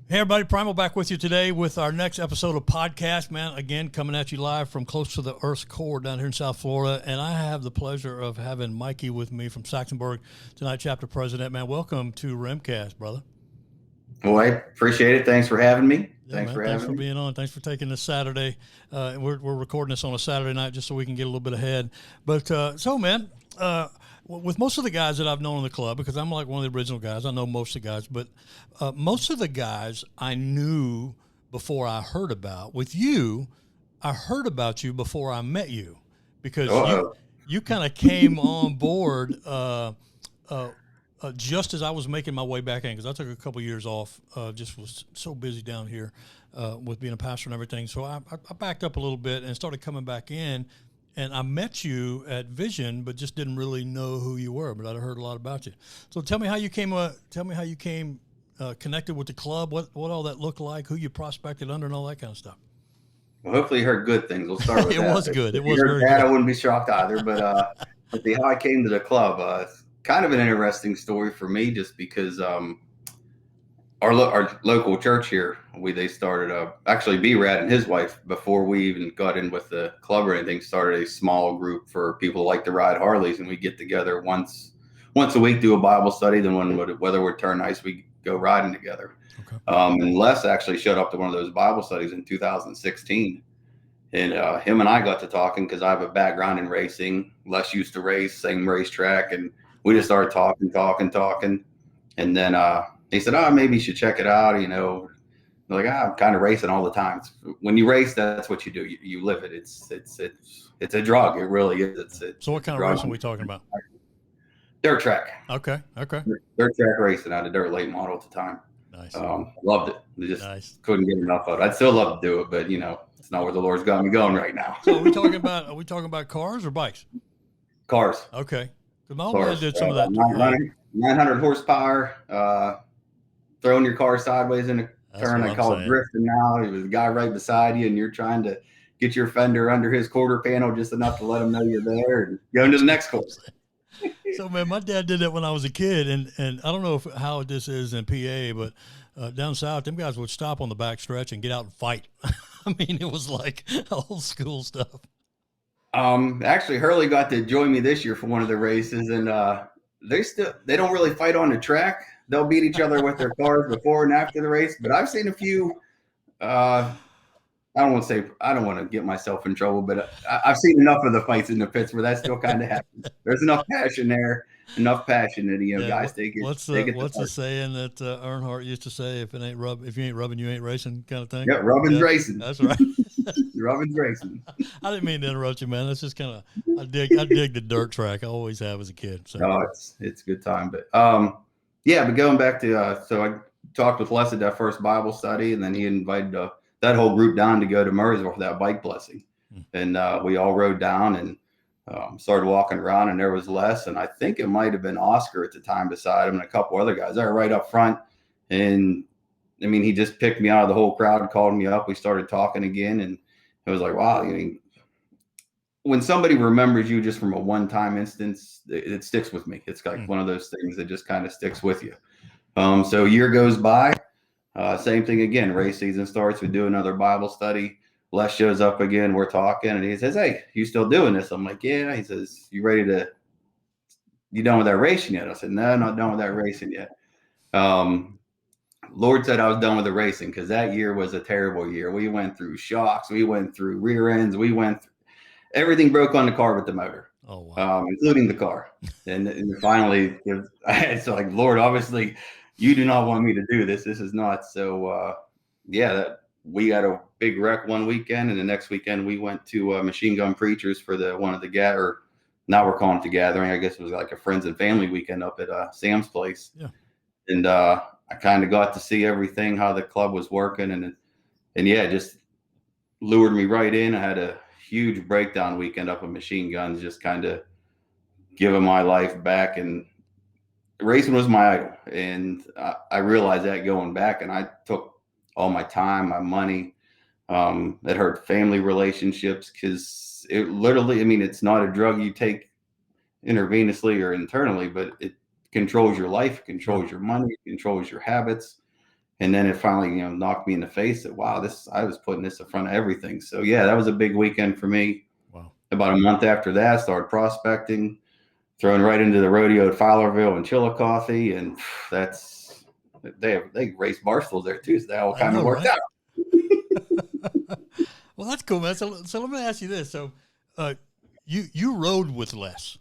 Hey everybody, Primal back with you today with our next episode of podcast, man. Again, coming at you live from close to the Earth's core down here in South Florida. And I have the pleasure of having MIKEY with me from Saxonburg tonight, chapter president. Man, welcome to Remcast, brother. Well, I appreciate it. Thanks for having me. Yeah, man. Thanks for being on. Thanks for taking this Saturday. We're recording this on a Saturday night just so we can get a little bit ahead. But man, with most of the guys that I've known in the club, because I'm like one of the original guys, I know most of the guys, but most of the guys I knew before I heard about. With you, I heard about you before I met you, because you kind of came on board just as I was making my way back in, because I took a couple years off, just was so busy down here with being a pastor and everything. So I backed up a little bit and started coming back in. And I met you at Vision, but just didn't really know who you were. But I'd heard a lot about you. So tell me how you came. Connected with the club. What all that looked like. Who you prospected under, and all that kind of stuff. Well, hopefully you heard good things. We'll start with it that. Was good. It if was you very heard bad, good. I wouldn't be shocked either. But how I came to the club, kind of an interesting story for me, just because our local church here, they started actually B-Rad and his wife, before we even got in with the club or anything, started a small group for people who like to ride Harleys, and we get together once a week, do a Bible study. Then when weather would turn nice, we go riding together. Okay. And Les actually showed up to one of those Bible studies in 2016, and him and I got to talking because I have a background in racing. Les used to race, same racetrack, and we just started talking, and then he said, "Oh, maybe you should check it out." Like, I'm kind of racing all the time. When you race, that's what you do. You live it. It's a drug. It really is. So what kind of racing are we talking about? Dirt track. Okay. Dirt track racing. I had a dirt late model at the time. Nice. Loved it. Just couldn't get enough of it. I'd still love to do it, but it's not where the Lord's got me going right now. So are we talking about cars or bikes? Cars. Okay. Because my old man did some of that. 900 horsepower. Throwing your car sideways in a turn. I call it drifting now. It was a guy right beside you, and you're trying to get your fender under his quarter panel just enough to let him know you're there, and go into the next course. So, man, my dad did that when I was a kid, and I don't know how this is in PA, but down south, them guys would stop on the back stretch and get out and fight. I mean, it was like old school stuff. Actually, Hurley got to join me this year for one of the races, and they don't really fight on the track. They'll beat each other with their cars before and after the race. But I've seen a few. I don't want to get myself in trouble, but I've seen enough of the fights in the pits where that still kind of happens. There's enough passion there, that guys take it. What's the saying that Earnhardt used to say? If you ain't rubbing, you ain't racing, kind of thing. Yeah, rubbing's racing. That's right. Rubbing's racing. I didn't mean to interrupt you, man. That's just kind of I dig the dirt track. I always have as a kid. So. No, it's a good time, but but going back to so I talked with Les at that first Bible study, and then he invited that whole group down to go to Murrysville for that bike blessing. And we all rode down and started walking around, and there was Les, and I think it might have been Oscar at the time beside him, and a couple other guys. They were right up front, and I mean, he just picked me out of the whole crowd and called me up. We started talking again, and it was like, wow, when somebody remembers you just from a one-time instance, it sticks with me. It's like one of those things that just kind of sticks with you. So a year goes by, same thing again. Race season starts. We do another Bible study. Les shows up again. We're talking, and he says, "Hey, you still doing this?" I'm like, "Yeah." He says, "You done with that racing yet?" I said, "No, not done with that racing yet." Lord said I was done with the racing because that year was a terrible year. We went through shocks. We went through rear ends. Everything broke on the car but the motor. Oh, wow. Including the car. And finally, it's like, Lord, obviously, you do not want me to do this. This is not. So, we had a big wreck one weekend, and the next weekend we went to Machine Gun Preachers for now we're calling it the gathering. I guess it was like a friends and family weekend up at Sam's place. Yeah. And I kind of got to see everything, how the club was working, and it just lured me right in. I had a huge breakdown weekend up at Machine Guns, just kind of giving my life back, and racing was my idol. And I realized that going back, and I took all my time, my money. It hurt family relationships because it literally, it's not a drug you take intravenously or internally, but it controls your life, controls your money, controls your habits. And then it finally, knocked me in the face that, wow, I was putting this in front of everything. So yeah, that was a big weekend for me. Wow. About a month after that, started prospecting, thrown right into the rodeo at Fowlerville and Chillicothe. And they race bar stools there too. So that all kind of worked out. Well, that's cool, man. So let me ask you this. So you rode with Les,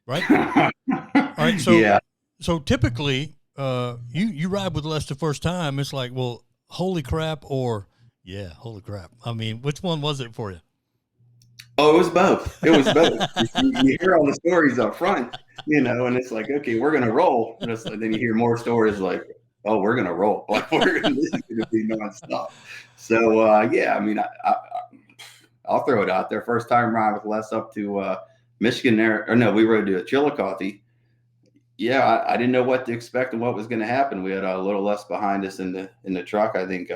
right? All right. So yeah. So typically, you ride with Les the first time. It's like, well, holy crap, or yeah, holy crap. I mean, which one was it for you? Oh, it was both. It was both. you hear all the stories up front, and it's like, okay, we're gonna roll. And then you hear more stories like, oh, we're gonna roll. Like this is gonna be nonstop. So yeah, I mean, I'll throw it out there. First time ride with Les up to Michigan there, or no, we rode to Chillicothe. Yeah, I didn't know what to expect and what was going to happen. We had a little less behind us in the truck. I think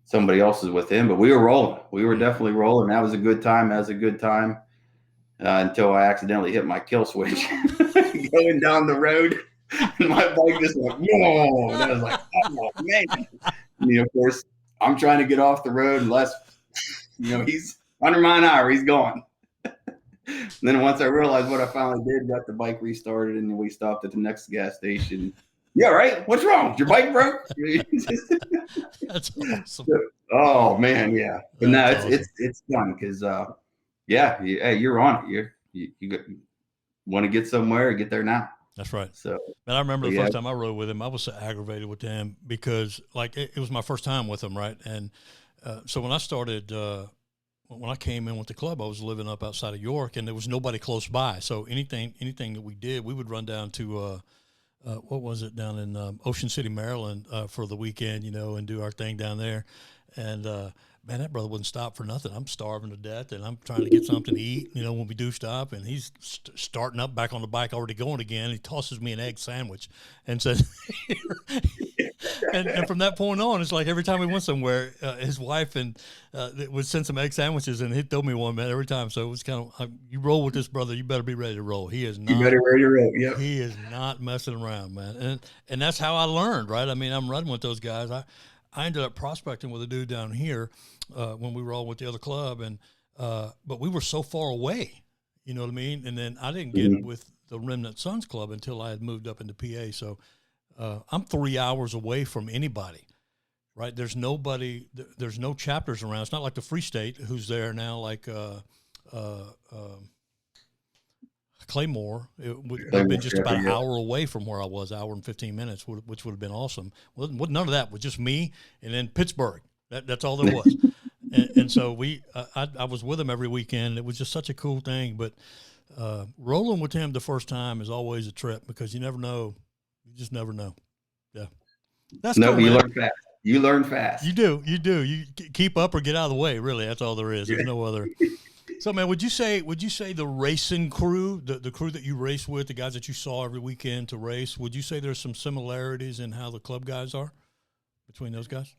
somebody else was with him, but we were rolling. We were definitely rolling. That was a good time. Until I accidentally hit my kill switch going down the road. And my bike just went, whoa. And I was like, oh, man. And, of course, I'm trying to get off the road. And Les, he's under my hour. He's gone. And then once I realized what I finally did, got the bike restarted, and we stopped at the next gas station. Yeah, right. What's wrong? Your bike broke? That's awesome. Oh man, yeah. But no, it's fun because you're on it. You want to get somewhere, get there now. That's right. So, and I remember the first time I rode with him, I was so aggravated with him because it was my first time with him, right? And so when I started. When I came in with the club, I was living up outside of York, and there was nobody close by. So anything that we did, we would run down to what was it, down in Ocean City, Maryland, for the weekend, and do our thing down there. And man, that brother wouldn't stop for nothing. I'm starving to death, and I'm trying to get something to eat, when we do stop. And he's starting up back on the bike, already going again. He tosses me an egg sandwich and says, and from that point on, it's like every time we went somewhere, his wife would send some egg sandwiches, and he'd throw me one, man, every time. So it was kind of, you roll with this brother, you better be ready to roll. He is not. You better ready to roll. Yeah. He is not messing around, man. And that's how I learned, right? I mean, I'm running with those guys. I ended up prospecting with a dude down here when we were all with the other club, and but we were so far away, you know what I mean? And then I didn't get with the Remnant Sons Club until I had moved up into PA. So I'm 3 hours away from anybody, right? There's nobody, there's no chapters around. It's not like the Free State who's there now, like Claymore. It would have been just about an hour away from where I was, hour and 15 minutes, which would have been awesome. Well, none of that was just me and then Pittsburgh. That's all there was. and so I was with him every weekend. It was just such a cool thing. But rolling with him the first time is always a trip because you never know. You just never know. Yeah. That's cool, you learn fast. You learn fast. You do. You keep up or get out of the way. Really, that's all there is. There's no other. So, man, would you say the racing crew, the crew that you race with, the guys that you saw every weekend to race, would you say there's some similarities in how the club guys are between those guys?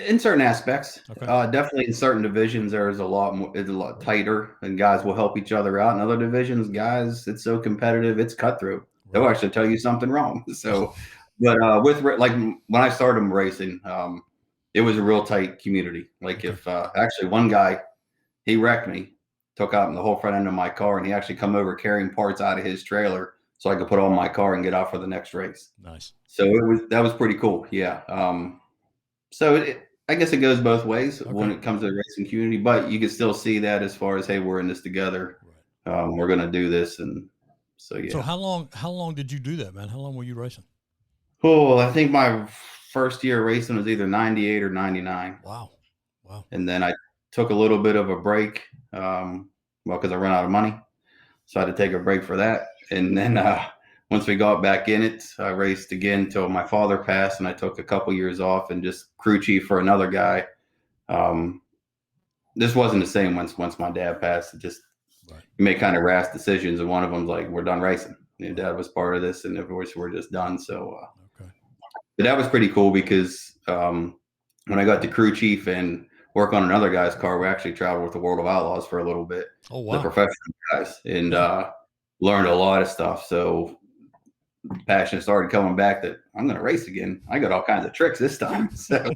In certain aspects, okay. Definitely in certain divisions, it's a lot tighter, and guys will help each other out. In other divisions, guys, it's so competitive, it's cutthroat. Right. They'll actually tell you something wrong. So, but with like when I started racing, it was a real tight community. Like if actually one guy, he wrecked me, took out the whole front end of my car, and he actually come over carrying parts out of his trailer so I could put on my car and get out for the next race. Nice. So that was pretty cool. Yeah. So I guess it goes both ways when it comes to the racing community, but you can still see that as far as, hey, we're in this together. Right. We're going to do this. And so, yeah. So how long did you do that, man? How long were you racing? Oh, I think my first year racing was either 98 or 99. Wow. And then I took a little bit of a break, because I ran out of money. So I had to take a break for that. And then once we got back in it, I raced again until my father passed, and I took a couple years off and just crew chief for another guy. This wasn't the same once my dad passed. It just you make kind of rash decisions, and one of them's like, we're done racing. And Dad was part of this, and of course we're just done. So but that was pretty cool because when I got to crew chief and work on another guy's car, we actually traveled with the World of Outlaws for a little bit. Oh, wow. The professional guys, and learned a lot of stuff. So passion started coming back that I'm going to race again. I got all kinds of tricks this time. So,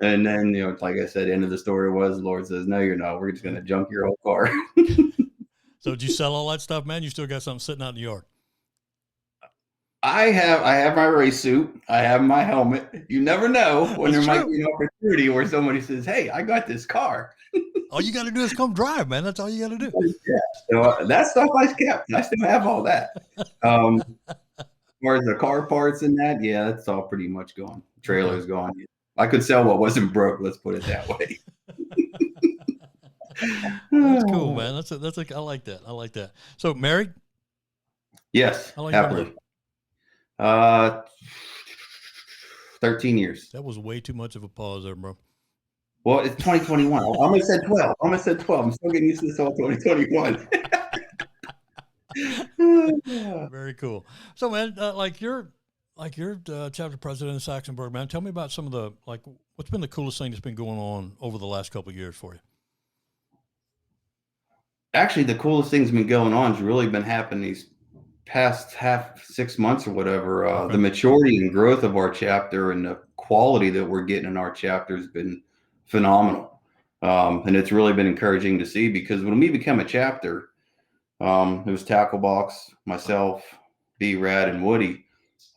and then, like I said, the end of the story was the Lord says, no, you're not. We're just going to junk your old car. So did you sell all that stuff, man? You still got something sitting out in the yard? I have my race suit. I have my helmet. You never know when there might be an opportunity where somebody says, hey, I got this car. All you got to do is come drive, man. That's all you got to do. Yeah. So that stuff I kept. I still have all that. As far as the car parts and that, yeah, that's all pretty much gone. Trailer's gone. I could sell what wasn't broke. Let's put it that way. That's cool, man. I like that. I like that. So married? Yes, happily. 13 years. That was way too much of a pause there, bro. Well, it's 2021. I almost said 12. I'm still getting used to this all 2021. Very cool. So, man, like you're chapter president of Saxonburg, man. Tell me about some of the what's been the coolest thing that's been going on over the last couple of years for you. Actually, the coolest thing's been going on has really been happening these past 6 months or whatever. The maturity and growth of our chapter and the quality that we're getting in our chapter has been phenomenal. And it's really been encouraging to see, because when we became a chapter, it was Tacklebox, myself, B-Rad, and Woody.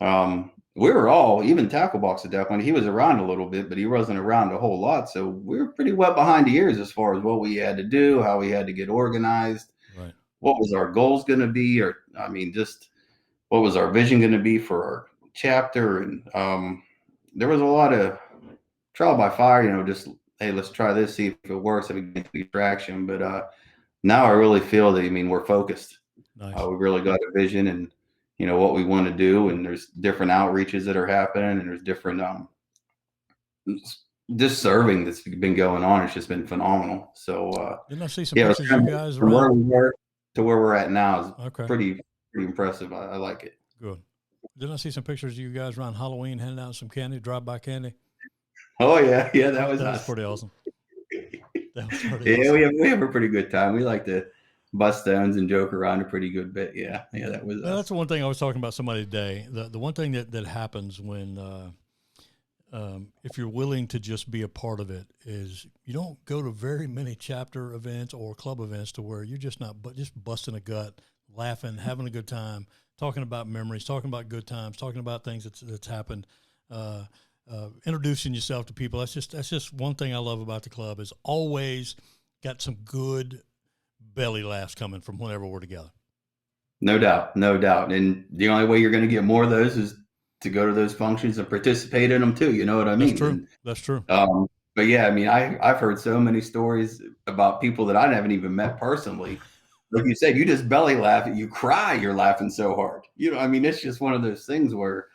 We were all, even Tacklebox at that point, he was around a little bit, but he wasn't around a whole lot. So we were pretty wet behind the ears as far as what we had to do, how we had to get organized, right, what was our goals going to be, or just what was our vision going to be for our chapter. And there was a lot of trial by fire, just, hey, let's try this, see if it works, if we get the traction. But now I really feel that, we're focused. Nice. We really got a vision and, what we want to do. And there's different outreaches that are happening, and there's different just serving that's been going on. It's just been phenomenal. So didn't I see some pictures of you guys around? Where we were to where we're at now is okay. pretty impressive. I like it. Good. Didn't I see some pictures of you guys around Halloween handing out some candy, drive-by candy? Oh yeah, that was pretty awesome. That was pretty awesome. We have a pretty good time. We like to bust stones and joke around a pretty good bit. Yeah, that was. That's the one thing I was talking about somebody today. The one thing that happens when if you're willing to just be a part of it is you don't go to very many chapter events or club events to where you're just just busting a gut, laughing, having a good time, talking about memories, talking about good times, talking about things that's happened. Introducing yourself to people. That's just one thing I love about the club, is always got some good belly laughs coming from whenever we're together. No doubt. And the only way you're going to get more of those is to go to those functions and participate in them too. You know what I mean? That's true. But yeah, I've heard so many stories about people that I haven't even met personally. Like you said, you just belly laugh, you cry, you're laughing so hard. It's just one of those things where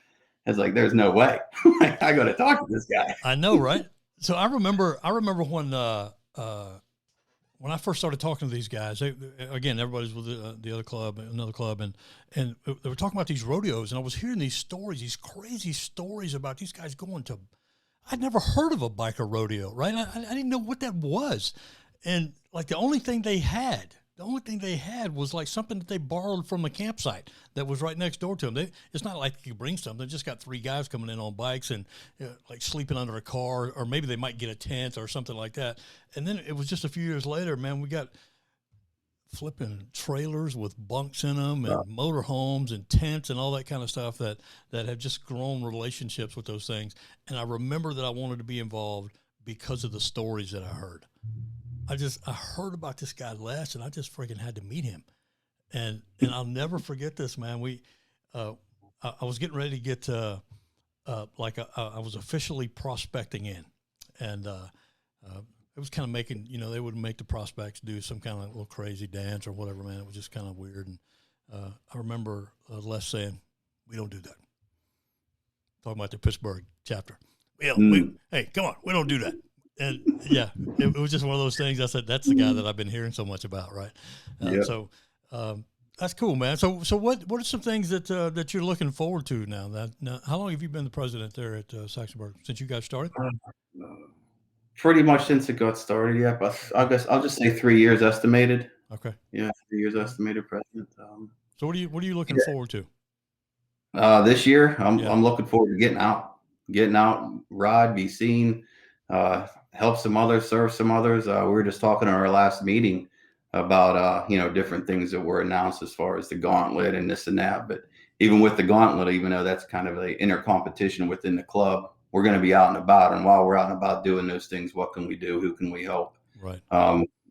it's like, there's no way. I got to talk to this guy. I know, right? So I remember when I first started talking to these guys, everybody's with another club, and they were talking about these rodeos, and I was hearing these crazy stories about these guys going to. I'd never heard of a biker rodeo, right? I didn't know what that was, and like the only thing they had was like something that they borrowed from a campsite that was right next door to them. It's not like you bring something. They just got 3 guys coming in on bikes and like sleeping under a car, or maybe they might get a tent or something like that. And then it was just a few years later, man, we got flipping trailers with bunks in them and motorhomes and tents and all that kind of stuff that have just grown relationships with those things. And I remember that I wanted to be involved because of the stories that I heard. I heard about this guy Les, and I just freaking had to meet him. And I'll never forget this, man. I was getting ready to get I was officially prospecting in, and it was kind of making, they would make the prospects do some kind of little crazy dance or whatever, man. It was just kind of weird. And I remember Les saying, "We don't do that." Talking about the Pittsburgh chapter. Hey, come on, we don't do that. And yeah, it was just one of those things. I said, that's the guy that I've been hearing so much about, right? So that's cool, man. So what are some things that you're looking forward to now? Now, how long have you been the president there at Saxonburg, since you guys started? Pretty much since it got started, yeah. But I guess I'll just say 3 years estimated. Okay. Yeah, 3 years estimated president. So what are you looking forward to? This year, Yeah. I'm looking forward to getting out, ride, be seen, help some others, serve some others. We were just talking in our last meeting about different things that were announced as far as the gauntlet and this and that. But even with the gauntlet, even though that's kind of a inner competition within the club, we're going to be out and about. And while we're out and about doing those things, what can we do? Who can we help? Right.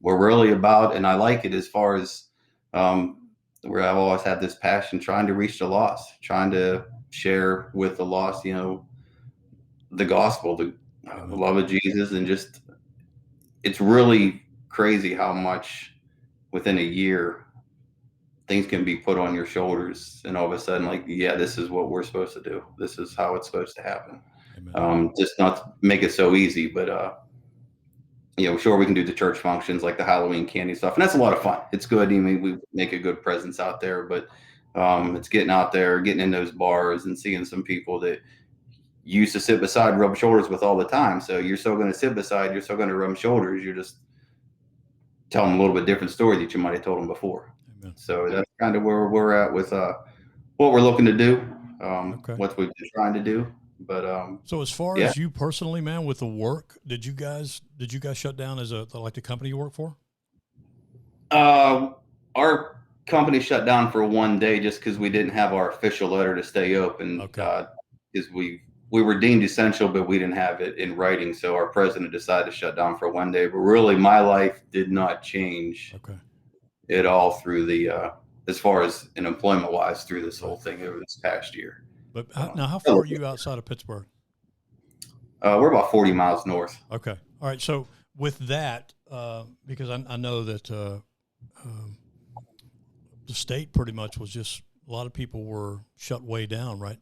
We're really about, and I like it as far as where I've always had this passion, trying to reach the lost, trying to share with the lost, the gospel, the love of Jesus, and just it's really crazy how much within a year things can be put on your shoulders, and all of a sudden, like, yeah, this is what we're supposed to do. This is how it's supposed to happen. Just not to make it so easy, but sure, we can do the church functions like the Halloween candy stuff, and that's a lot of fun. It's good. I mean, we make a good presence out there, but it's getting out there, getting in those bars, and seeing some people that you used to sit beside, rub shoulders with all the time. So you're still going to sit beside, you're still going to rub shoulders. You're just telling them a little bit different story that you might have told them before. Amen. So that's kind of where we're at with what we're looking to do, what we've been trying to do. But so as far as you personally, man, with the work, did you guys shut down as like the company you work for? Our company shut down for one day just because we didn't have our official letter to stay open. Because we were deemed essential, but we didn't have it in writing. So our president decided to shut down for one day. But really, my life did not change at all through the as far as in employment wise through this whole thing over this past year. But now, how far are you outside of Pittsburgh? We're about 40 miles north. Okay. All right. So with that, because I know that the state pretty much was just, a lot of people were shut way down, right?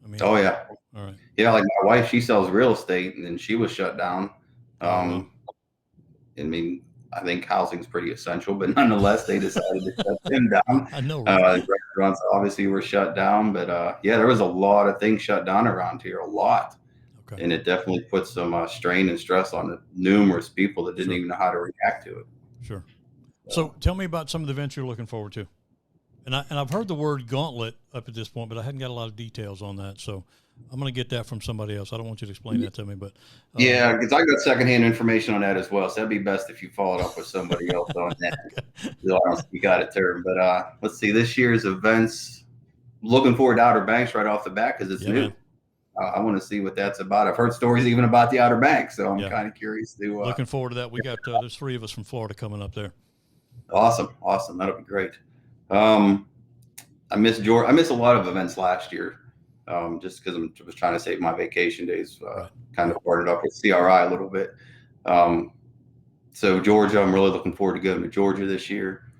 I mean, oh yeah. All right. Yeah, like my wife, she sells real estate, and then she was shut down. I mean, I think housing's pretty essential, but nonetheless, they decided to shut them down. I know. Right? Restaurants obviously were shut down, but there was a lot of things shut down around here, a lot. And it definitely put some strain and stress on the numerous people that didn't even know how to react to it. Sure. So tell me about some of the events you're looking forward to. And I've heard the word gauntlet up at this point, but I hadn't got a lot of details on that. So I'm going to get that from somebody else. I don't want you to explain that to me, but yeah, because I got secondhand information on that as well. So that'd be best if you followed up with somebody else on that. I don't speak out of turn, but let's see this year's events. Looking forward to Outer Banks right off the bat because it's new. I want to see what that's about. I've heard stories even about the Outer Banks, so I'm kind of curious to. Looking forward to that. We got there's 3 of us from Florida coming up there. Awesome. That'll be great. I miss George. I missed a lot of events last year, just because I was trying to save my vacation days. Kind of partnered up with CRI a little bit. So Georgia, I'm really looking forward to going to Georgia this year.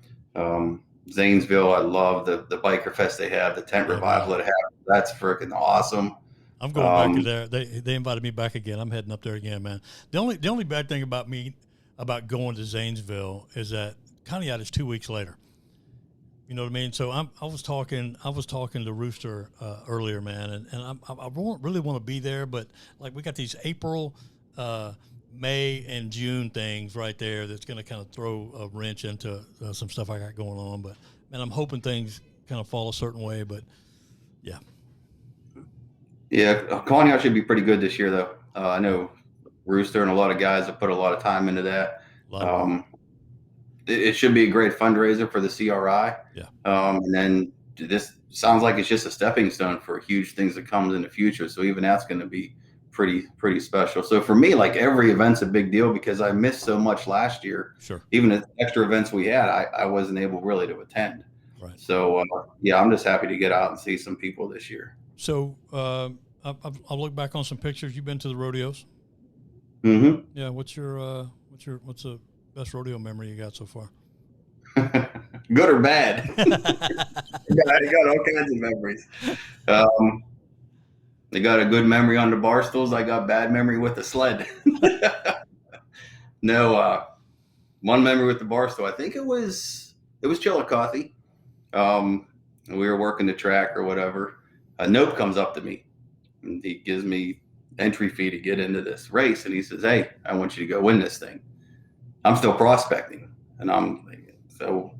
Zanesville, I love the biker fest they have, the tent revival that they have. That's freaking awesome. I'm going back to there. They invited me back again. I'm heading up there again, man. The only bad thing about going to Zanesville is that Conneaut is 2 weeks later. You know what I mean? So I was talking to Rooster earlier, man, and I really want to be there, but like we got these April, May, and June things right there that's going to kind of throw a wrench into some stuff I got going on. But man, I'm hoping things kind of fall a certain way. But yeah. Yeah, Conneaut should be pretty good this year, though. I know Rooster and a lot of guys have put a lot of time into that. It should be a great fundraiser for the CRI. Yeah. And then this sounds like it's just a stepping stone for huge things that comes in the future. So even that's going to be pretty special. So for me, like every event's a big deal because I missed so much last year. Sure. Even the extra events we had, I wasn't able really to attend. Right. So I'm just happy to get out and see some people this year. So I'll look back on some pictures. You've been to the rodeos. Mm-hmm. Yeah. What's the best rodeo memory you got so far? Good or bad? I got all kinds of memories. They got a good memory on the bar stools. I got bad memory with the sled. No, one memory with the bar stool. I think it was Chillicothe. We were working the track or whatever. A note comes up to me, and he gives me entry fee to get into this race, and he says, "Hey, I want you to go win this thing." I'm still prospecting, and I'm like, so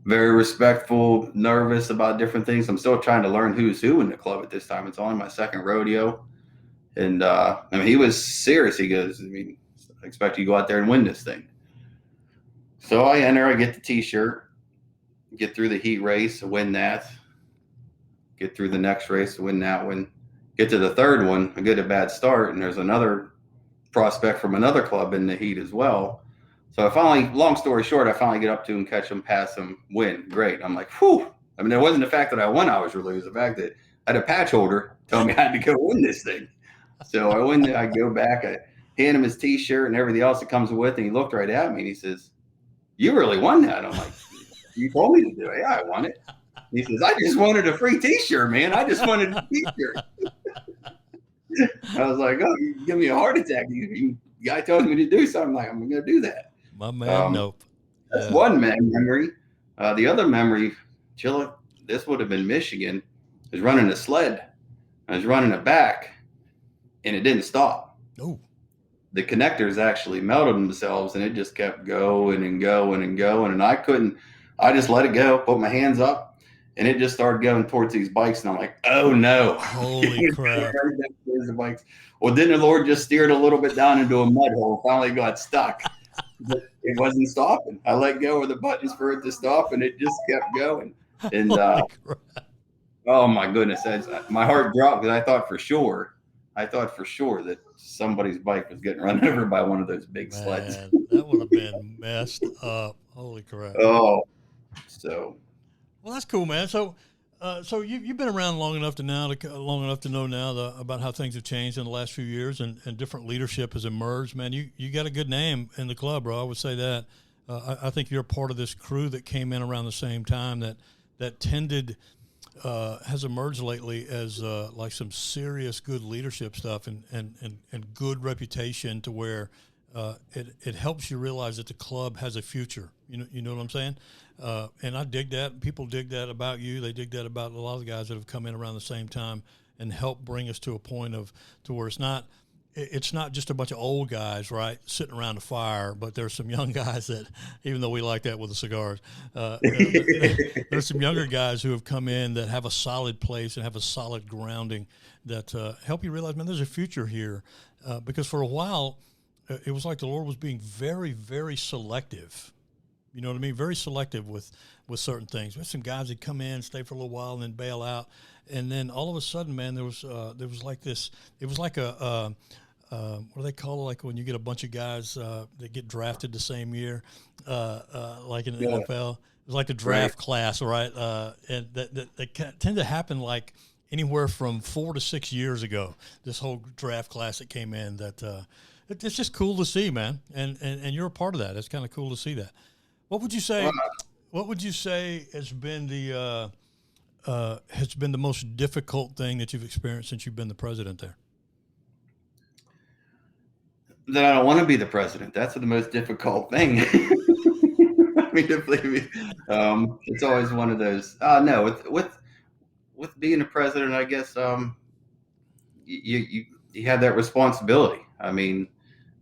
very respectful, nervous about different things. I'm still trying to learn who's who in the club at this time. It's only my second rodeo. And I mean, he was serious. He goes, I mean, I expect you to go out there and win this thing. So I enter, I get the t-shirt, get through the heat race, win that, get through the next race, win that one, get to the third one, I get a bad start, and there's another prospect from another club in the heat as well. So I finally, long story short, I finally get up to him, catch him, pass him, win. Great. I'm like, whew. I mean, it wasn't the fact that I won I was relieved. It was the fact that I had a patch holder tell me I had to go win this thing. So I win. I go back. I hand him his T-shirt and everything else that comes with, and he looked right at me and he says, "You really won that?" I'm like, "You told me to do it. Yeah, I won it." He says, "I just wanted a free T-shirt, man. I just wanted a T-shirt." I was like, "Oh, you give me a heart attack. The guy tells me to do something. I'm like, I'm going to do that." My man, nope. That's one memory. The other memory, Chilla, this would have been Michigan, is running a sled. I was running it back, and it didn't stop. Oh. The connectors actually melted themselves, and it just kept going and going and going. And I just let it go, put my hands up, and it just started going towards these bikes. And I'm like, oh no. Holy crap. The bikes. Well, then the Lord just steered a little bit down into a mud hole, finally got stuck. But it wasn't stopping. I let go of the buttons for it to stop, and it just kept going. And oh my goodness, my heart dropped because I thought for sure that somebody's bike was getting run over by one of those big sleds. That would have been messed up. Holy crap. Oh, so. Well, that's cool, man. So you've been around long enough to know now about how things have changed in the last few years, and different leadership has emerged. Man, you got a good name in the club, bro. I would say that. I think you're part of this crew that came in around the same time that tended. Has emerged lately as like some serious good leadership stuff and good reputation to where it helps you realize that the club has a future. You know what I'm saying? And I dig that. People dig that about you. They dig that about a lot of the guys that have come in around the same time and help bring us to a point to where it's not just a bunch of old guys, right, sitting around the fire, but there's some young guys that, even though we like that with the cigars, there's some younger guys who have come in that have a solid place and have a solid grounding that help you realize, man, there's a future here. Because for a while, it was like the Lord was being very, very selective. You know what I mean? Very selective with certain things. There's some guys that come in, stay for a little while, and then bail out. And then all of a sudden, man, there was like this. It was like a what do they call it? Like when you get a bunch of guys that get drafted the same year, like in the NFL. It was like the draft class, right? And that tend to happen like anywhere from 4 to 6 years ago. This whole draft class that came in. That it's just cool to see, man. And you're a part of that. It's kind of cool to see that. What would you say? What would you say has been the most difficult thing that you've experienced since you've been the president there? That I don't want to be the president. That's the most difficult thing. I mean, it's always one of those. No, with being a president, I guess you have that responsibility. I mean,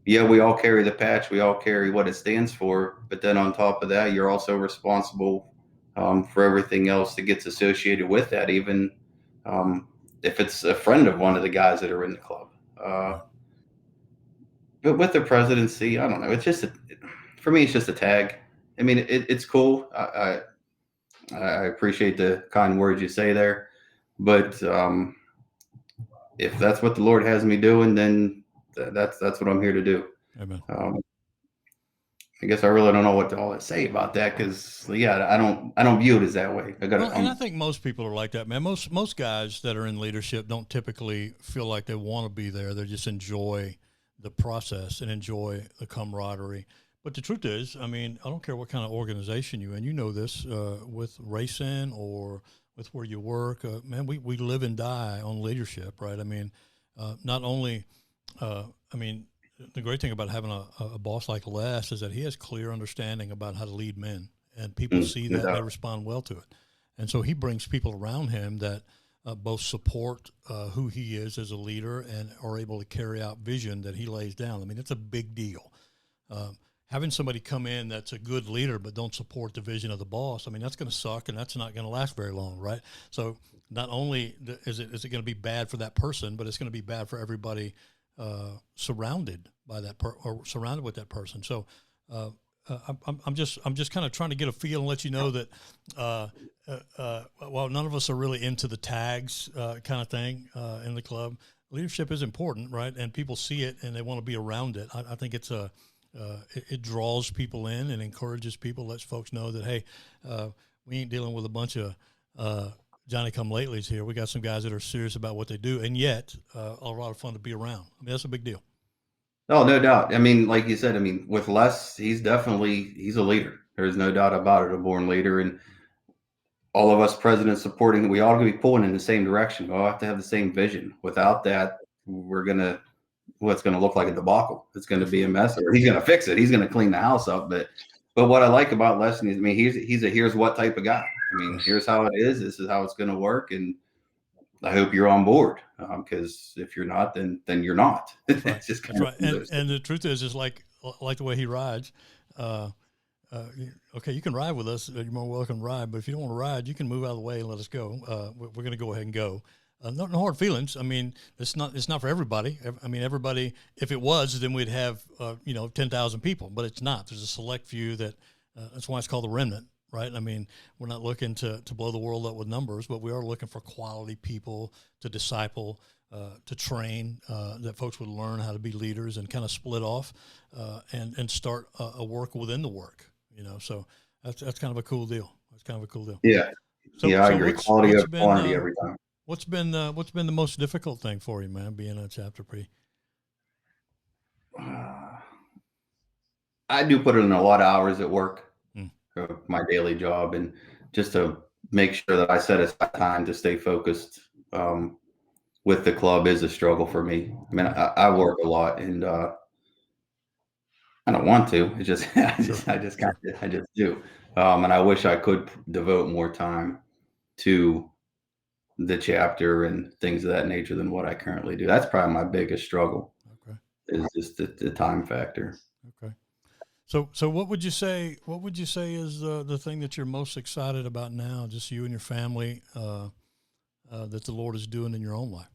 yeah, we all carry the patch, we all carry what it stands for, but then on top of that, you're also responsible for everything else that gets associated with that, even if it's a friend of one of the guys that are in the club. But with the presidency, I don't know. It's just for me, it's just a tag. I mean, it's cool. I appreciate the kind words you say there, but if that's what the Lord has me doing, then that's what I'm here to do. Amen. I guess I really don't know what to all say about that because I don't view it as that way. And I think most people are like that, man. Most guys that are in leadership don't typically feel like they want to be there. They just enjoy the process and enjoy the camaraderie. But the truth is, I mean, I don't care what kind of organization you're in. You know this with racing or with where you work. Man, we live and die on leadership, right? I mean, not only, the great thing about having a boss like Les is that he has clear understanding about how to lead men, and people see that and they respond well to it. And so he brings people around him that both support who he is as a leader and are able to carry out vision that he lays down. I mean, it's a big deal. having somebody come in that's a good leader but don't support the vision of the boss, I mean, that's going to suck, and that's not going to last very long, right? So not only is it going to be bad for that person, but it's going to be bad for everybody surrounded by that or surrounded with that person. So I'm just kind of trying to get a feel and let you know that while none of us are really into the tags kind of thing in the club, leadership is important, right? And people see it and they want to be around it. I think it's it draws people in and encourages people, lets folks know that, hey, we ain't dealing with a bunch of Johnny-come-latelys here. We got some guys that are serious about what they do, and yet a lot of fun to be around. I mean, that's a big deal. Oh, no doubt. I mean, like you said, I mean, with Les, he's a leader. There's no doubt about it, a born leader. And all of us presidents supporting, we all going to be pulling in the same direction. We all have to have the same vision. Without that, what's going to look like a debacle. It's going to be a mess. Or he's going to fix it. He's going to clean the house up. But what I like about Les is, I mean, he's a here's what type of guy. I mean, here's how it is. This is how it's going to work. And I hope you're on board, because if you're not, then you're not. That's right. It's just That's right. And the truth is like the way he rides. Okay, you can ride with us. You're more welcome to ride. But if you don't want to ride, you can move out of the way and let us go. We're going to go ahead and go. No hard feelings. I mean, it's not for everybody. I mean, everybody. If it was, then we'd have 10,000 people. But it's not. There's a select few that. That's why it's called the remnant. Right. I mean, we're not looking to blow the world up with numbers, but we are looking for quality people to disciple, to train, that folks would learn how to be leaders and kind of split off and start a work within the work. So that's kind of a cool deal. That's kind of a cool deal. Yeah. So, I agree. Quality of quantity every time. What's been the most difficult thing for you, man, being a chapter pre? I do put in a lot of hours at work. My daily job, and just to make sure that I set aside time to stay focused with the club is a struggle for me. I mean, I work a lot, and I don't want to. It's just I just do, and I wish I could devote more time to the chapter and things of that nature than what I currently do. That's probably my biggest struggle. Okay, is just the time factor. Okay. So what would you say? What would you say is the thing that you're most excited about now, just you and your family, that the Lord is doing in your own life?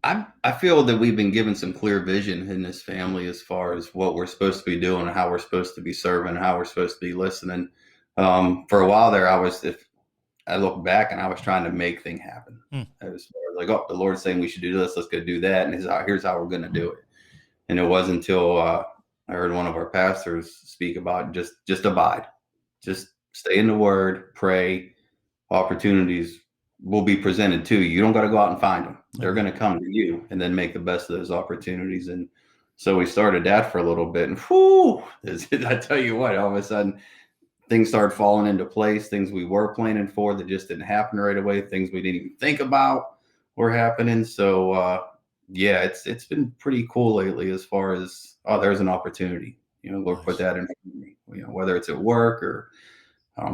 I feel that we've been given some clear vision in this family as far as what we're supposed to be doing, and how we're supposed to be serving, how we're supposed to be listening. For a while there, if I look back and I was trying to make things happen. I was like, oh, the Lord's saying we should do this. Let's go do that. And here's how we're going to do it. And it wasn't until I heard one of our pastors speak about just abide, just stay in the word, pray. Opportunities will be presented to you. You don't got to go out and find them. They're going to come to you, and then make the best of those opportunities. And so we started that for a little bit, and I tell you what, all of a sudden, things started falling into place. Things we were planning for that just didn't happen right away. Things we didn't even think about were happening. So it's been pretty cool lately as far as, there's an opportunity. Lord put that in front of me. Whether it's at work or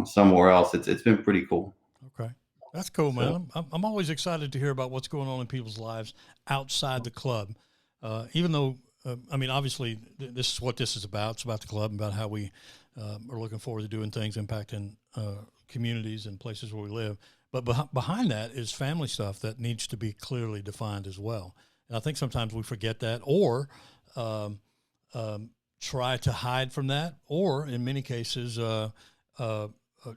somewhere else, it's been pretty cool. Okay, that's cool, man. I'm always excited to hear about what's going on in people's lives outside the club. Even though, I mean, obviously, this is what this is about. It's about the club, about how we are looking forward to doing things impacting communities and places where we live. But behind that is family stuff that needs to be clearly defined as well. And I think sometimes we forget that, or try to hide from that, or in many cases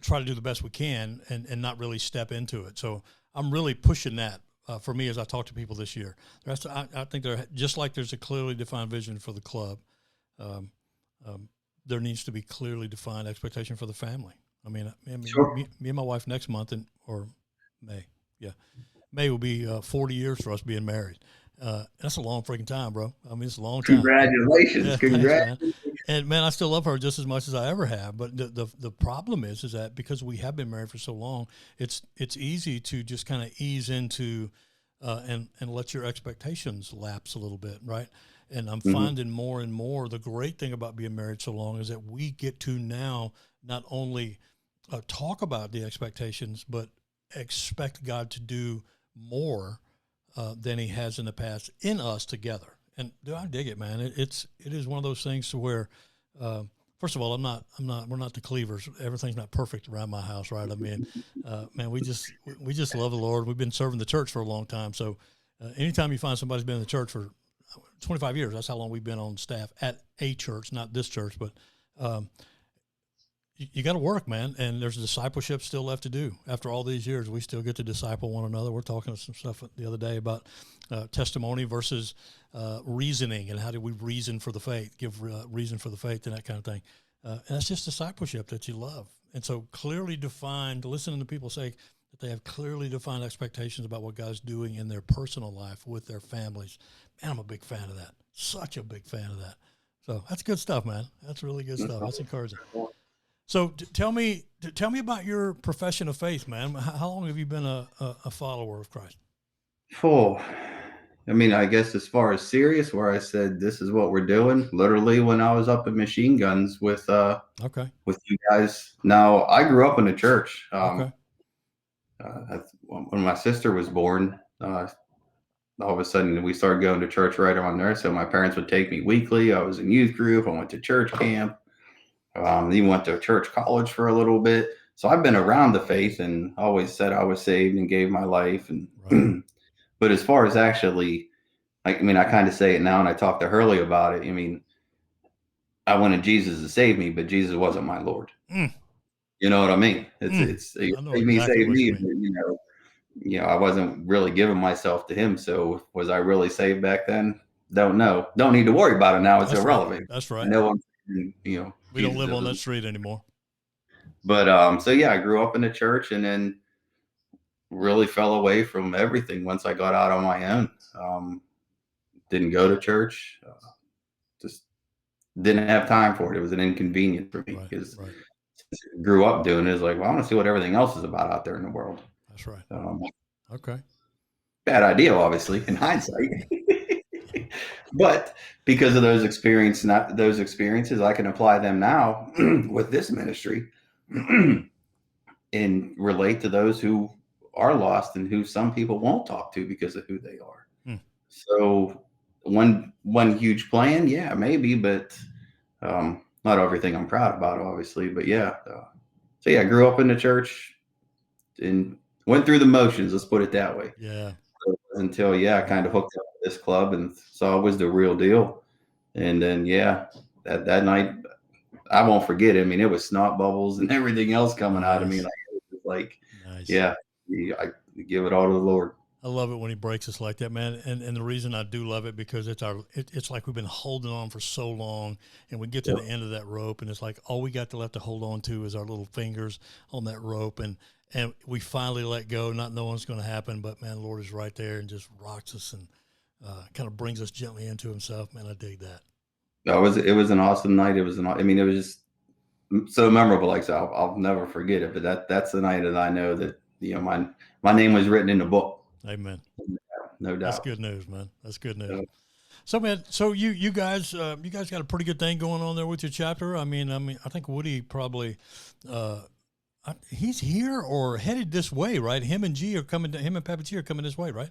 try to do the best we can and not really step into it. So I'm really pushing that for me as I talk to people this year. I think just like there's a clearly defined vision for the club, there needs to be clearly defined expectation for the family. I mean, sure. me and my wife next month or May will be 40 years for us being married. That's a long freaking time, bro. I mean, it's a long time. Congratulations. Yeah, Congratulations. Thanks, man. And man, I still love her just as much as I ever have. But the problem is that because we have been married for so long, it's easy to just kind of ease into and let your expectations lapse a little bit, right? And I'm finding more and more the great thing about being married so long is that we get to now not only talk about the expectations, but expect God to do more than he has in the past in us together. And do I dig it, man? It is one of those things to where, first of all, we're not the Cleavers. Everything's not perfect around my house, right? I mean, man, we just love the Lord. We've been serving the church for a long time. So, anytime you find somebody's been in the church for 25 years, that's how long we've been on staff at a church, not this church, but, you got to work, man. And there's discipleship still left to do. After all these years, we still get to disciple one another. We're talking some stuff the other day about testimony versus reasoning, and how do we reason for the faith, give reason for the faith, and that kind of thing. And that's just discipleship that you love. And so clearly defined, listening to people say that they have clearly defined expectations about what God's doing in their personal life with their families. Man, I'm a big fan of that. Such a big fan of that. So that's good stuff, man. That's really good stuff. That's encouraging. So tell me about your profession of faith, man. How long have you been a follower of Christ? Oh, I mean, I guess as far as serious, where I said this is what we're doing, literally when I was up in machine guns with you guys. Now, I grew up in a church. When my sister was born, all of a sudden we started going to church right around there. So my parents would take me weekly. I was in youth group. I went to church camp. Even went to church college for a little bit. So I've been around the faith and always said I was saved and gave my life. And right. But as far as actually, I kind of say it now, and I talked to Hurley about it. I mean, I wanted Jesus to save me, but Jesus wasn't my Lord. You know what I mean? It's save me. I wasn't really giving myself to him. So was I really saved back then? Don't know. Don't need to worry about it now. It's irrelevant. Right. That's right. No one, we don't live on that street anymore. But so yeah, I grew up in the church and then really fell away from everything once I got out on my own. Didn't go to church. Just didn't have time for it. It was an inconvenience for me because grew up doing it. It's like, well, I want to see what everything else is about out there in the world. That's right. Okay. Bad idea, obviously, in hindsight. But because of those experiences, I can apply them now with this ministry and relate to those who are lost and who some people won't talk to because of who they are. So one huge plan, yeah, maybe, but not everything I'm proud about, obviously. But yeah, so yeah, I grew up in the church and went through the motions. Let's put it that way. Yeah. Until I kind of hooked up with this club and saw it was the real deal. And then that night I won't forget it. I mean, it was snot bubbles and everything else coming out of me. Like I give it all to the Lord. I love it when he breaks us like that, man. And the reason I do love it because it's like we've been holding on for so long, and we get to the end of that rope, and it's like all we got left to hold on to is our little fingers on that rope, and we finally let go, not knowing what's going to happen. But man, the Lord is right there and just rocks us and kind of brings us gently into Himself. Man, I dig that. No, it was an awesome night. It was just so memorable. Like so, I'll never forget it. But that's the night that I know that my name was written in the book. Amen. No doubt. That's good news, man. That's good news. Yeah. So, man, you guys got a pretty good thing going on there with your chapter. I mean, I think Woody probably, he's here or headed this way, right? Him and Papa G are coming this way, right?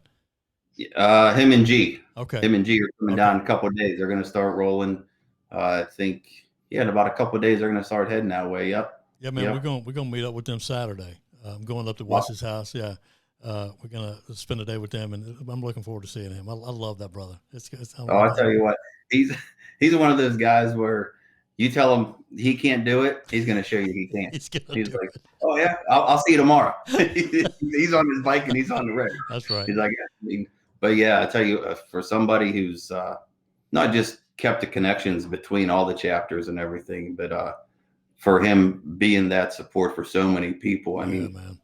Him and G. Okay. Him and G are coming down in a couple of days. They're going to start rolling. I think, in about a couple of days, they're going to start heading that way. Yep. Yeah, man, we're going to meet up with them Saturday. I'm going up to Wes's house. Yeah. We're going to spend a day with them, and I'm looking forward to seeing him. I love that brother. I'll tell you what, he's one of those guys where you tell him he can't do it, he's going to show you he can. He's like, oh yeah, I'll see you tomorrow. He's on his bike and he's on the road. That's right. He's like, but yeah, I tell you, for somebody who's not just kept the connections between all the chapters and everything, but for him being that support for so many people, I mean, man.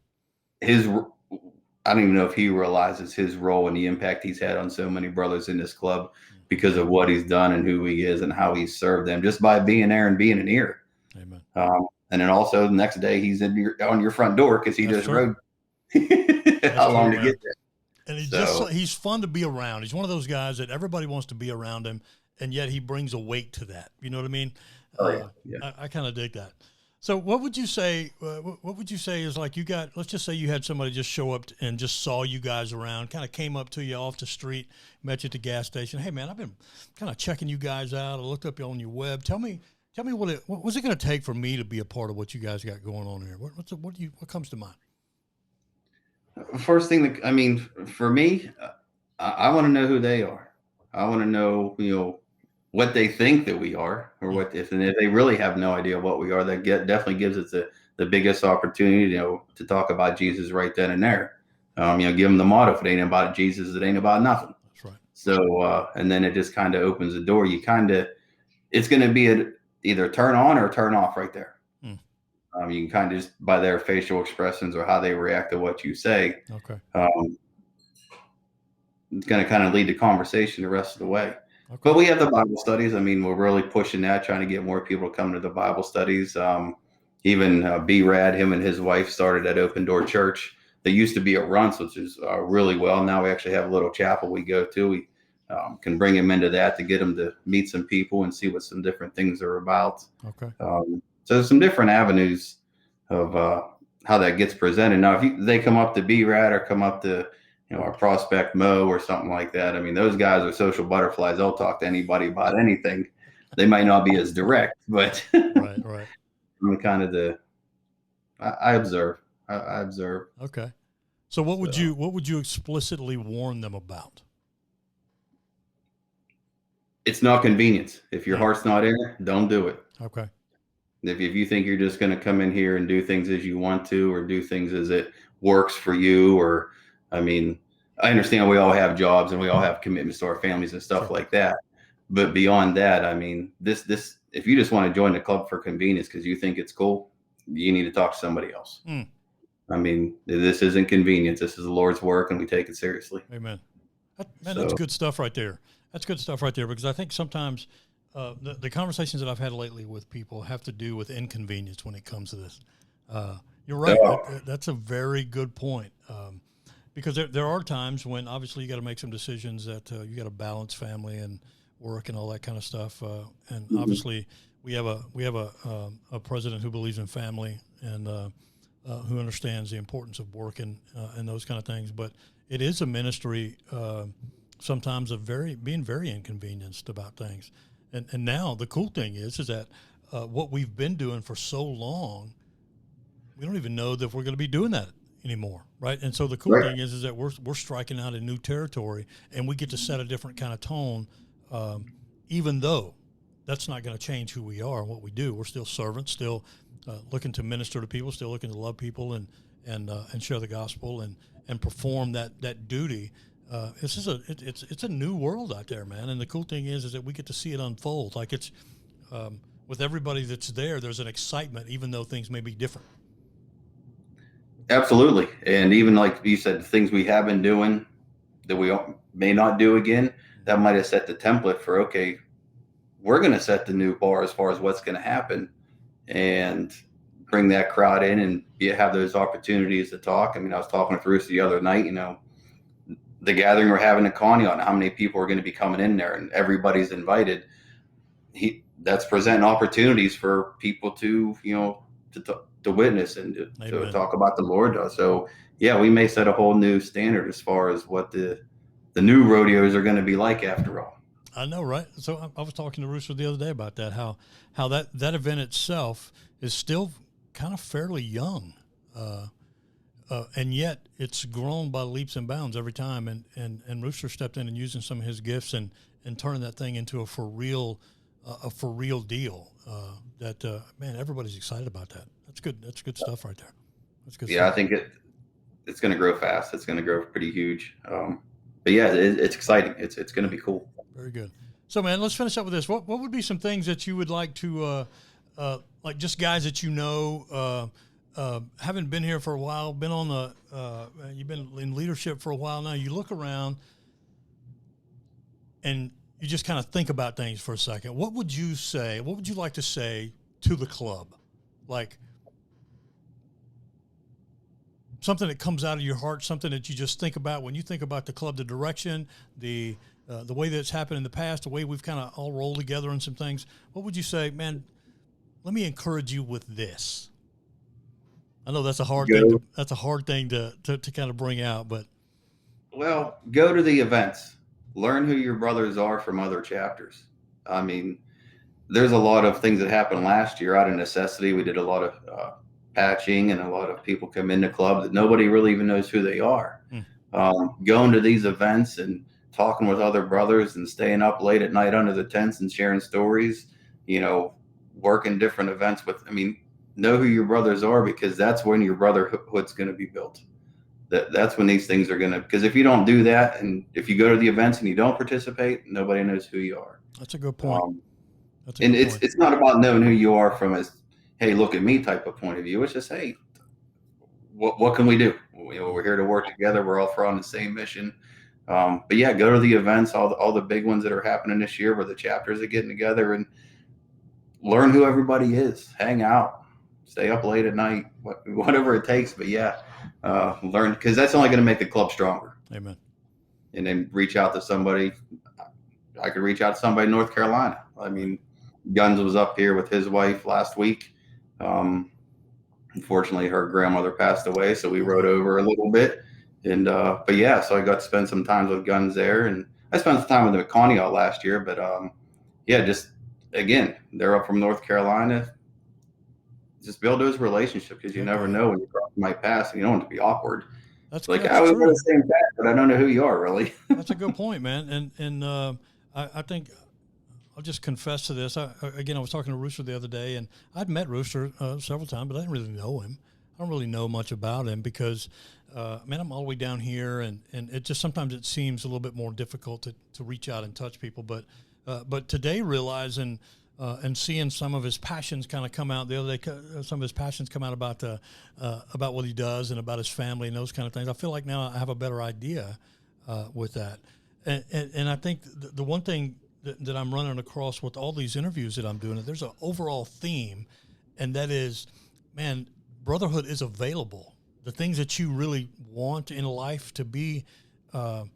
I don't even know if he realizes his role and the impact he's had on so many brothers in this club because of what he's done and who he is and how he's served them just by being there and being an ear. Amen. And then also the next day he's on your front door because he just rode how long to get there. And he's fun to be around. He's one of those guys that everybody wants to be around him, and yet he brings a weight to that. You know what I mean? Yeah. I kind of dig that. So what would you say? What would you say is like you got? Let's just say you had somebody just show up and just saw you guys around, kind of came up to you off the street, met you at the gas station. Hey man, I've been kind of checking you guys out. I looked up you on your web. Tell me what was it going to take for me to be a part of what you guys got going on here? What comes to mind? First thing that, I mean, for me, I want to know who they are. I want to know, what they think that we are, or what if, and if they really have no idea what we are, that definitely gives us the biggest opportunity, to talk about Jesus right then and there. Give them the motto: if it ain't about Jesus, it ain't about nothing. That's right. So, and then it just kind of opens the door. It's going to be either turn on or turn off right there. You can kind of just by their facial expressions or how they react to what you say. Okay. It's going to kind of lead the conversation the rest of the way. Okay. But we have the Bible studies. I mean, we're really pushing that, trying to get more people to come to the Bible studies. Even B-Rad, him and his wife started at Open Door Church. They used to be at Runts, which is really well. Now we actually have a little chapel we go to. We can bring him into that to get him to meet some people and see what some different things are about. Okay. So there's some different avenues of how that gets presented. Now, if they come up to B-Rad or come up to our prospect Mo or something like that, I mean, those guys are social butterflies. They'll talk to anybody about anything. They might not be as direct, but right. I'm kind of I observe. I observe. Okay. So what would you explicitly warn them about? It's not convenience. If your heart's not in it, don't do it. Okay. If you think you're just going to come in here and do things as you want to, or do things as it works for you, or, I mean, I understand we all have jobs and we all have commitments to our families and stuff like that. But beyond that, I mean, this, if you just want to join the club for convenience because you think it's cool, you need to talk to somebody else. I mean, this isn't convenience. This is the Lord's work, and we take it seriously. Amen. That's good stuff right there. That's good stuff right there, because I think sometimes the conversations that I've had lately with people have to do with inconvenience when it comes to this. You're right. That's a very good point. Because there are times when obviously you got to make some decisions that you got to balance family and work and all that kind of stuff. And obviously we have a president who believes in family and who understands the importance of working and those kind of things. But it is a ministry sometimes of being very inconvenienced about things. And now the cool thing is that what we've been doing for so long, we don't even know that we're going to be doing that anymore, right? And so the cool thing is that we're striking out in new territory, and we get to set a different kind of tone, even though that's not going to change who we are and what we do. We're still servants, still looking to minister to people, still looking to love people and share the gospel and perform that duty. It's a new world out there, man. And the cool thing is that we get to see it unfold. Like it's with everybody that's there, there's an excitement, even though things may be different. Absolutely. And even like you said, the things we have been doing that we may not do again, that might have set the template for, okay, we're going to set the new bar as far as what's going to happen and bring that crowd in and have those opportunities to talk. I mean, I was talking with Bruce the other night, the gathering we're having at Connie on how many people are going to be coming in there, and everybody's invited. That's presenting opportunities for people to witness and to talk about the Lord. So yeah, we may set a whole new standard as far as what the new rodeos are going to be like after all. I know, right? So I was talking to Rooster the other day about that, how that event itself is still kind of fairly young. And yet it's grown by leaps and bounds every time. And Rooster stepped in and using some of his gifts and turning that thing into a for real deal. Man, everybody's excited about that. That's good. That's good stuff right there. That's good. Yeah, stuff. I think it's going to grow fast. It's going to grow pretty huge. But yeah, it's exciting. It's going to be cool. Very good. So, man, let's finish up with this. What would be some things that you would like to, like just guys that haven't been here for a while, been on you've been in leadership for a while now. You look around and you just kind of think about things for a second. What would you say? What would you like to say to the club? Like something that comes out of your heart, something that you just think about when you think about the club, the direction, the way that's happened in the past, the way we've kind of all rolled together on some things. What would you say, man? let me encourage you with this. I know that's a hard Go. thing. That's a hard thing to kind of bring out, but Well, go to the events. Learn who your brothers are from other chapters. I mean, there's a lot of things that happened last year out of necessity. We did a lot of patching, and a lot of people come into club that nobody really even knows who they are. Going to these events and talking with other brothers and staying up late at night under the tents and sharing stories, working different events know who your brothers are, because that's when your brotherhood's going to be built. That's when these things are going to, because if you don't do that, and if you go to the events and you don't participate, nobody knows who you are. That's a good point. It's not about knowing who you are from a, hey, look at me type of point of view. It's just, hey, what can we do? We're here to work together. We're all on the same mission. But yeah, go to the events, all the big ones that are happening this year, where the chapters are getting together, and learn who everybody is. Hang out, stay up late at night, whatever it takes. But yeah, learn, because that's only going to make the club stronger. Amen. And then reach out to somebody. I could reach out to somebody in North Carolina. I mean, Guns was up here with his wife last week. Unfortunately, her grandmother passed away, so we rode over a little bit. And but yeah, so I got to spend some time with Guns there, and I spent some time with MIKEY last year. But yeah, just again, they're up from North Carolina. Just build those relationships, because you never know when you might pass, and you don't want it to be awkward. That's like, that's I was true. on the same path, but I don't know who you are, really. That's a good point, man. And I think I'll just confess to this. I was talking to Rooster the other day, and I'd met Rooster several times, but I didn't really know him. I don't really know much about him because, I'm all the way down here, and it just sometimes it seems a little bit more difficult to reach out and touch people. But today, realizing and seeing some of his passions kind of come out the other day, some of his passions come out about what he does and about his family and those kind of things. I feel like now I have a better idea with that, and I think the one thing that I'm running across with all these interviews that I'm doing, there's an overall theme, and that is, man, brotherhood is available. The things that you really want in life to be, to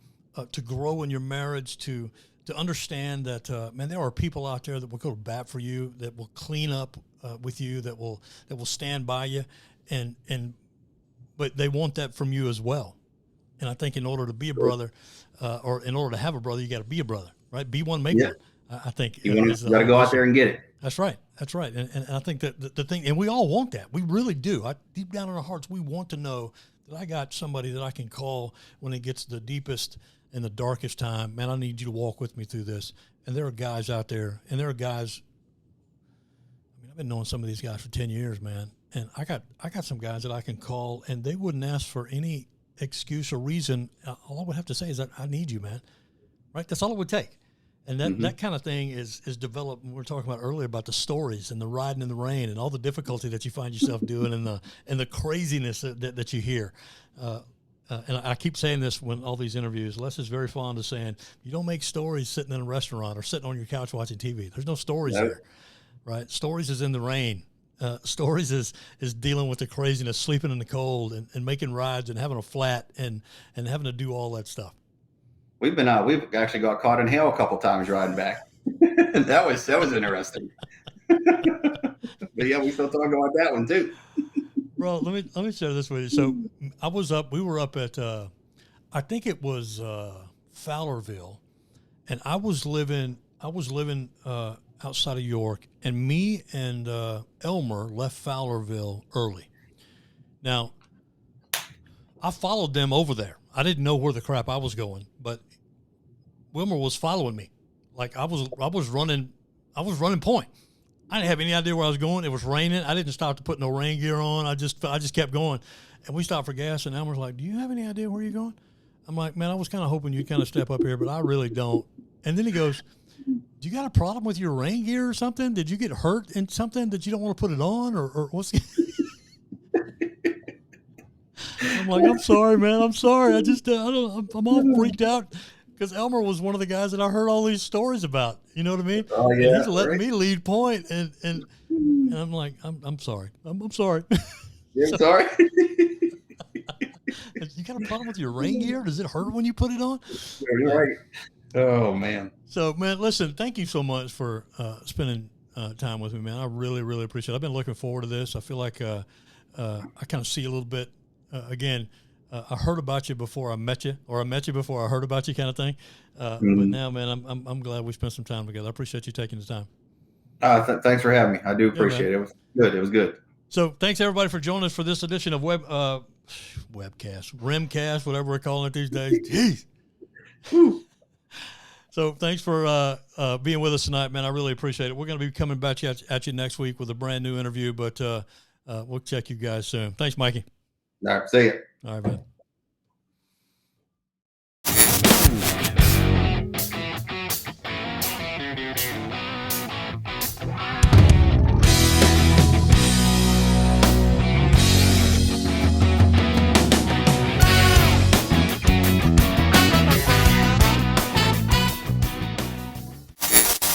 grow in your marriage, to understand that, man, there are people out there that will go to bat for you, that will clean up with you, that will stand by you, but they want that from you as well. And I think in order to be a brother, or in order to have a brother, you got to be a brother, right? Be one, make one. I think you got to go out there and get it. That's right. That's right. And I think that the thing, and we all want that. We really do. Deep down in our hearts, we want to know that I got somebody that I can call when it gets the deepest and the darkest time. Man, I need you to walk with me through this. And there are guys out there, and there are guys. I've been knowing some of these guys for 10 years, man. And I got some guys that I can call, and they wouldn't ask for any excuse or reason. All I would have to say is that I need you, man. Right? That's all it would take. And that kind of thing is developed. We were talking about earlier about the stories and the riding in the rain and all the difficulty that you find yourself doing, and the craziness that you hear. And I keep saying this when all these interviews. Les is very fond of saying, you don't make stories sitting in a restaurant or sitting on your couch watching TV. There's no stories there, right? Stories is in the rain. Stories is dealing with the craziness, sleeping in the cold, and making rides and having a flat and having to do all that stuff. We've actually got caught in hail a couple times riding back. that was interesting. But yeah, we still talk about that one too. Bro, let me share this with you. So we were up at I think it was Fowlerville, and I was living outside of York, and me and Elmer left Fowlerville early. Now, I followed them over there. I didn't know where the crap I was going, but Wilmer was following me. Like I was running point. I didn't have any idea where I was going. It was raining. I didn't stop to put no rain gear on. I just kept going. And we stopped for gas, and Elmer's like, "Do you have any idea where you're going?" I'm like, "Man, I was kind of hoping you'd kind of step up here, but I really don't." And then he goes, "Do you got a problem with your rain gear or something? Did you get hurt in something that you don't want to put it on, or what's?" I'm like, "I'm sorry, man. I'm sorry. I'm all freaked out." Because Elmer was one of the guys that I heard all these stories about. You know what I mean? Oh, yeah, and he's letting me lead point, and I'm like, I'm sorry. I'm sorry. You're sorry? You got a problem with your rain gear? Does it hurt when you put it on? You're right. Oh, man. So, man, listen, thank you so much for spending time with me, man. I really, really appreciate it. I've been looking forward to this. I feel like I kind of see a little bit, again, I heard about you before I met you, or I met you before I heard about you, kind of thing. But now, man, I'm glad we spent some time together. I appreciate you taking the time. Thanks for having me. I do appreciate it. It was good. It was good. So thanks everybody for joining us for this edition of Webcast, Remcast, whatever we're calling it these days. Jeez. So thanks for being with us tonight, man. I really appreciate it. We're going to be coming back at you next week with a brand new interview, but we'll check you guys soon. Thanks, Mikey. All right, see ya. All right, man.